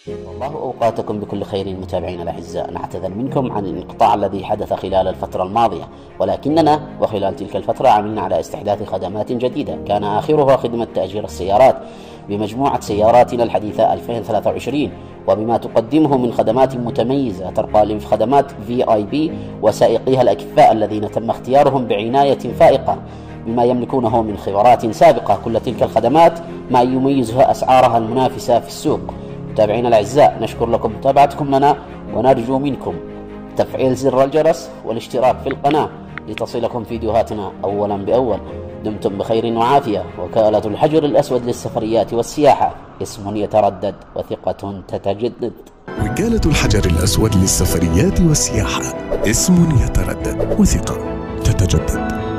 الله أوقاتكم بكل خير متابعينا الأعزاء. نعتذر منكم عن الانقطاع الذي حدث خلال الفترة الماضية، ولكننا وخلال تلك الفترة عملنا على استحداث خدمات جديدة، كان آخرها خدمة تأجير السيارات بمجموعة سياراتنا الحديثة 2023، وبما تقدمه من خدمات متميزة ترقى لخدمات VIP وسائقيها الأكفاء الذين تم اختيارهم بعناية فائقة بما يملكونه من خبرات سابقة. كل تلك الخدمات ما يميزها أسعارها المنافسة في السوق. متابعينا الأعزاء، نشكر لكم متابعتكم لنا، ونرجو منكم تفعيل زر الجرس والاشتراك في القناة لتصلكم فيديوهاتنا أولا بأول. دمتم بخير وعافية. وكالة الحجر الأسود للسفريات والسياحة، اسم يتردد وثقة تتجدد. وكالة الحجر الأسود للسفريات والسياحة، اسم يتردد وثقة تتجدد.